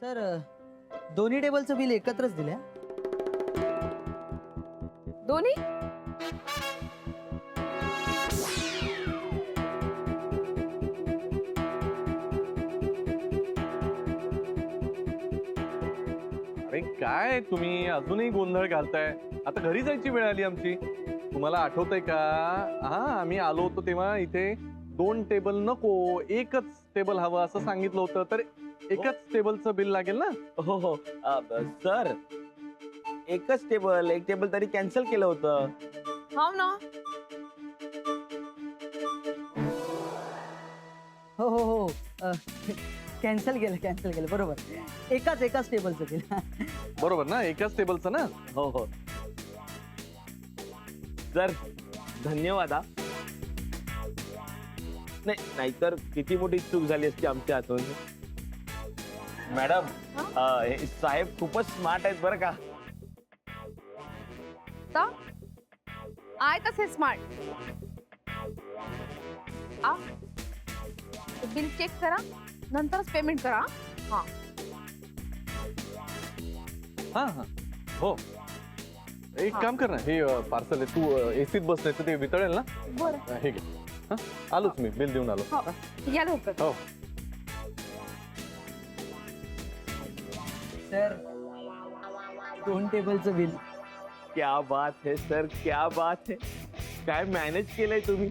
Sir दोन्ही टेबलचं bill एकत्रच दिल्या. दोन्ही अरे काय तुम्ही अजूनही गोंधळ घालताय. आता घरी जायची वेळ आली आमची. तुम्हाला आठवतंय का? हा, आम्ही आलो होतो तेव्हा इथे 2 टेबल नको, एकच टेबल हवं असं सांगितलं होतं. तर एकच टेबलचं बिल लागेल ना? हो हो सर, एकच टेबल, एक टेबल तरी कॅन्सल केलं होतं. हो ना. हो हो हो कॅन्सल केलं बरोबर. एकाच टेबलचं बिल. बरोबर ना, एकाच टेबलचं ना. हो हो सर, धन्यवाद. हा नाही, नाहीतर किती मोठी चूक झाली असती आमच्या हातून. मॅडम, हे साहेब खूपच स्मार्ट आहेत बरं का. आय तसे स्मार्ट. बिल चेक करा, नंतरच पेमेंट करा. हा हा हा हो. एक काम कर ना, हे पार्सल आहे, तू एसीत बसण्याचं ते वितळेल ना. बरं. हे घे. हा, आलोच मी, बिल देऊन आलो. हो या लवकर. हो. सर 2 टेबलचं बिल. क्या बात है सर, क्या बात है. काय मॅनेज केलंय तुम्ही.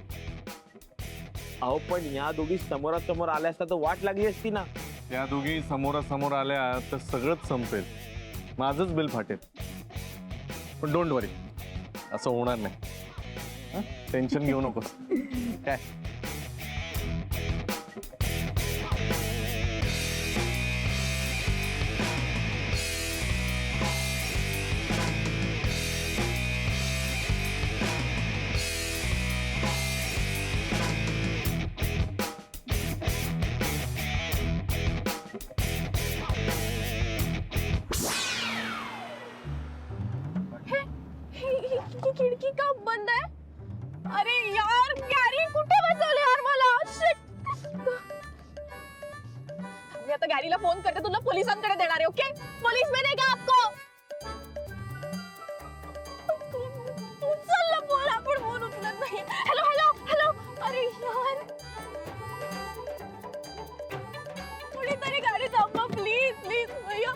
अहो पण या दोघी समोरासमोर आल्या असता तर वाट लागली असती ना. त्या दोघी समोरासमोर आल्या तर सगळंच संपेल. माझंच बिल फाटेल. पण डोंट वरी, असं होणार नाही. टेन्शन घेऊ नकोस. काय ही खिडकी का बंद आहे? अरे यार, गॅरी कुठे बसवले यार मला. शिट. मी आता गॅरीला फोन करते, तुला पोलिसांकडे देणार आहे. ओके, पोलीस में देगा आपको. उचल ना फोन. आपण फोन उचलत नाही. Hello hello hello. अरे यार, कोणीतरी गाडी थांबवा प्लीज प्लीज. भैया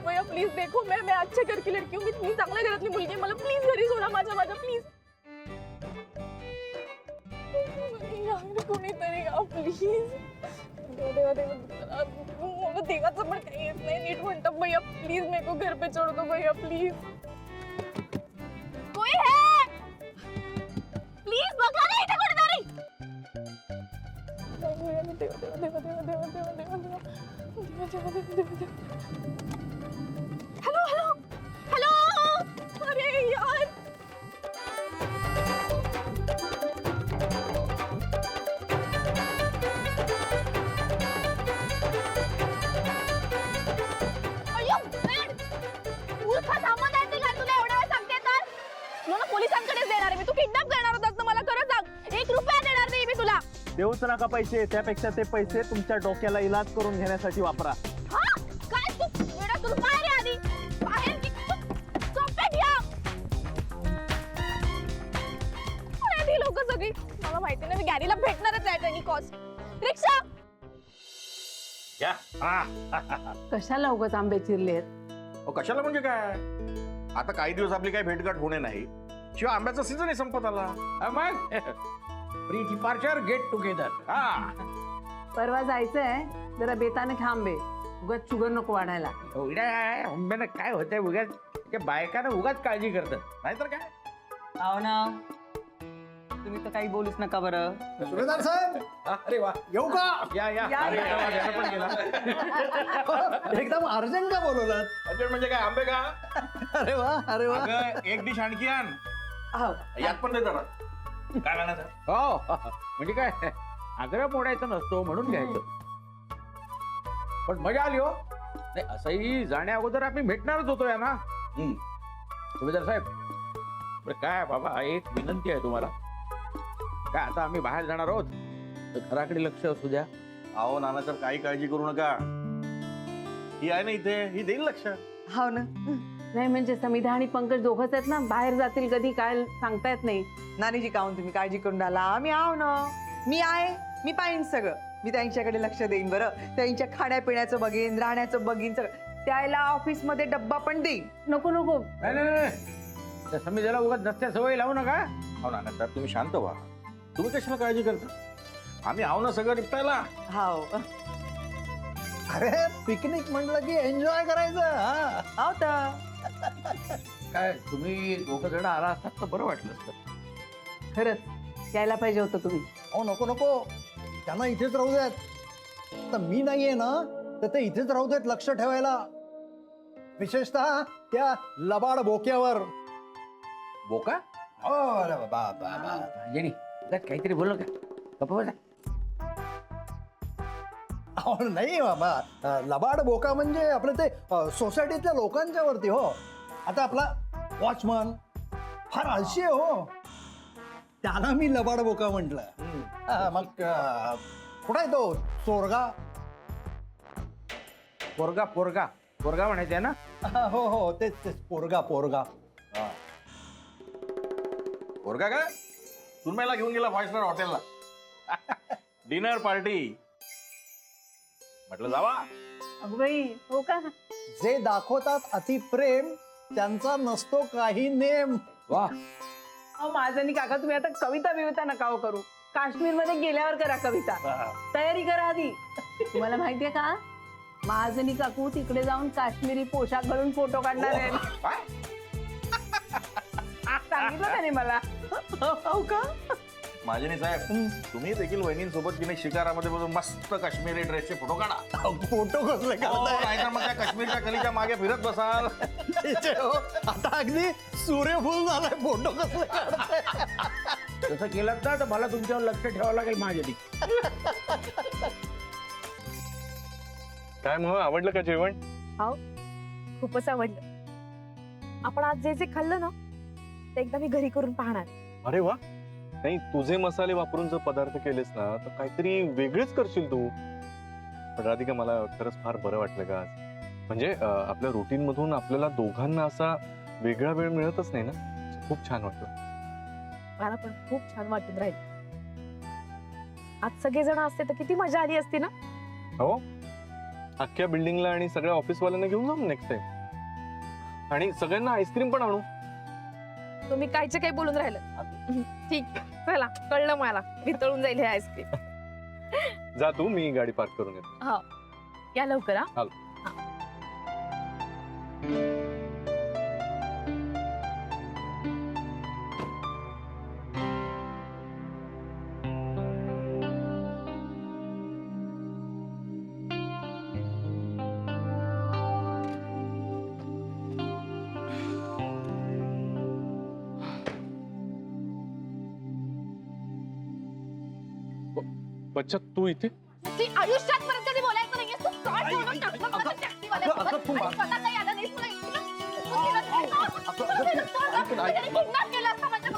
भैया प्लीज देखो, मैं अच्छे घर की लड़की हूँ. मी चांगल्या घरातली मुलगी आहे. मला प्लीज घरी सोडा माझ्या प्लीज. कोणीतरी प्लीज. देवा देवा मला देवाचं पण काही येत नाही नीट म्हणतं. भैया प्लीज मेरे को घर पे छोड़ दो भैया प्लीज. कोई है प्लीज, बघा ना इथे कोणीतरी. देवा देवा देवा देवा देवा देवा देवा देवा देवा देवा देवा देवा. Hello hello hello. अरे यार, अय्यो बेड. मूर्ख सामान आहे का तुला एवढा वेळ सांगते तर. मला पोलिसांकडेच देणार आहे मी. तू किडनॅप करणार होतास ना मला. खरं सांग, 1 रुपया देणार नाही मी तुला. देऊच नका पैसे. त्यापेक्षा ते पैसे तुमच्या डोक्याला इलाज करून घेण्यासाठी वापरा. हा काय तू वेडा. तू बाहेर ये आधी. बाहेर की सोपे घ्या. ती लोक सगळी मला माहिती नाही. मी गॅरीला भेटणारच आहे. त्यांनी कॉस्ट रिक्षा. कशाला उगाच आंबे चिरलेत. कशाला म्हणजे काय, आता काही दिवस आपली काही भेटगाठ होणे नाही. शिवाय आंब्याचा सीझन संपत आला. मग प्री डिपार्चर गेट टुगेदर. परवा जायचंय, जरा बेताने खा आंबे. उगाच शुगर नको वाढायला. आंब्यानं काय होतंय उगाच, बायकांना उगाच काळजी करतात, नाहीतर काय. हो ना, तुम्ही तर काही बोलूच नका बरं. सुभेदार साहेब, अरे वा, येऊ का? या या. अरे, यानं पण गेला. एकदम अर्जंट का बोलवलात? अर्जंट म्हणजे काय, आंबे का? अरे वा अरे वा. अगं, एक डिश आणखी आण. आहो. यात पण देतात काय आणायचं? हो म्हणजे काय, आग्रह मोडायचा नसतो म्हणून घ्यायचं. पण मजा आली हो. नाही, असंही जाण्या अगोदर आम्ही भेटणारच होतो या ना. सुभेदार साहेब, बरं काय बाबा, एक विनंती आहे तुम्हाला. काय आता आम्ही बाहेर जाणार आहोत, तर घराकडे लक्ष असू द्या. अहो नाना सर, काही काळजी करू नका. ही आहे ना इथे, ही देईल लक्ष. हो ना. नाही म्हणजे समिधा आणि पंकज दोघंच आहेत ना, बाहेर जातील कधी काय सांगता येत नाही. नानीजी काहून तुम्ही काळजी करून राहिला, आम्ही आहो ना. मी आहे, मी पाहिन सगळं. मी त्यांच्याकडे लक्ष देईन बरं. त्यांच्या खाण्यापिण्याचं बघीन, राहण्याचं बघीन सगळं. त्याला ऑफिसमध्ये डब्बा पण देईन. नको नको. नाही नाही नाही, त्या समितीला उगाच नसत्या सवयी लावू नका. हो ना साहेब, तुम्ही शांत व्हा. तुम्ही कशाला काळजी करता? आम्ही आहो ना सगळं निपटायला. हाव अरे पिकनिक म्हटलं की एन्जॉय करायचं. हा आहो तर. काय तुम्ही दोघं जण आला असतात तर बरं वाटलं असतं. खरंच यायला पाहिजे होतं तुम्ही. हो नको नको, त्यांना इथेच राहू देत. तर मी नाहीये ना, तर ते इथेच राहू देत लक्ष ठेवायला. विशेषतः त्या लबाड बोक्यावर. बोका हो अरे बाबा बाबा. जेनी काहीतरी बोललो का? गप्प बसा. अहो, नाही बाबा, लबाड बोका म्हणजे आपलं ते सोसायटीतल्या लोकांच्या वरती. हो आता आपला वॉचमन फार आळशी आहे हो, त्याला मी लबाड बोका म्हटलं. मग कुठं आहे तो चोरगा? पोरगा पोरगा पोरगा म्हणायचंय ना. हो हो तेच तेच पोरगा पोरगा. पोरगा काय सुनबाईला घेऊन गेला 5 स्टार हॉटेलला. Dinner party. म्हटलं जावा. अगं बाई, हो का? जे दाखवतात अतिप्रेम त्यांचा नसतो काही नेम. वा, अहो माझं आणि काका, तुम्ही आता कविता बिविता नका हो करू. काश्मीर मध्ये गेल्यावर करा कविता. तयारी करा आधी. तुम्हाला माहितीये का, महाजनी काकू तिकडे जाऊन काश्मीरी पोशाख घालून फोटो काढणार आहे. सांगितलं त्याने मला. हो का? माझे साहेब, तुम्ही देखील वहिनींसोबत की नाही शिकारामध्ये बसून मस्त काश्मीरी ड्रेसचे फोटो काढा. फोटो कसले हो, काढताय? नाहीतर मग त्या काश्मीरच्या कलीच्या मागे फिरत बसाल. तिचे हो, आता अगदी सूर्यफूल झालाय. फोटो कसले काढताय? तसं केलं ना तर मला तुमच्यावर लक्ष ठेवावं लागेल माझ्या. काय मग आवडलं का जेवण? खूपच आवडलं. आपण आज जे जे खाल्लं ना ते एकदा मी घरी करून पाहणार. अरे वा. नाही, तुझे मसाले वापरून जर पदार्थ केलेस ना तर काहीतरी वेगळेच करशील तू. पण राधिका, मला खरंच फार बरं वाटलं का आज. म्हणजे आपल्या रुटीन मधून आपल्याला दोघांना असा वेगळा वेळ मिळतच नाही ना. खूप छान वाटलं. मला पण खूप छान वाटून राहील. आज सगळेजण असते तर किती मजा आली असती ना. हो, अख्ख्या बिल्डिंगला आणि सगळ्या ऑफिसवाल्यांना घेऊन जाऊ नेक्स्ट टाइम. आणि सगळ्यांना आईस्क्रीम पण आणू. तुम्ही कायचे काही बोलून राहिलं. ठीक, चला, कळलं मला. वितळून जाईल हे आईस्क्रीम. जा तू, मी गाडी पार्क करून येतो. हो, या लवकर. हा. आलो. बच्चा, तू इथे? ती आयुष्यात परत कधी बोलायचं नाहीये. तू काय बोलून टाकलं मला त्या टॅक्सीवाल्यासोबत? आणि स्वतः काही आलं नाहीस तुला इतकं? तुला kidnap केलं असतं माझ्या.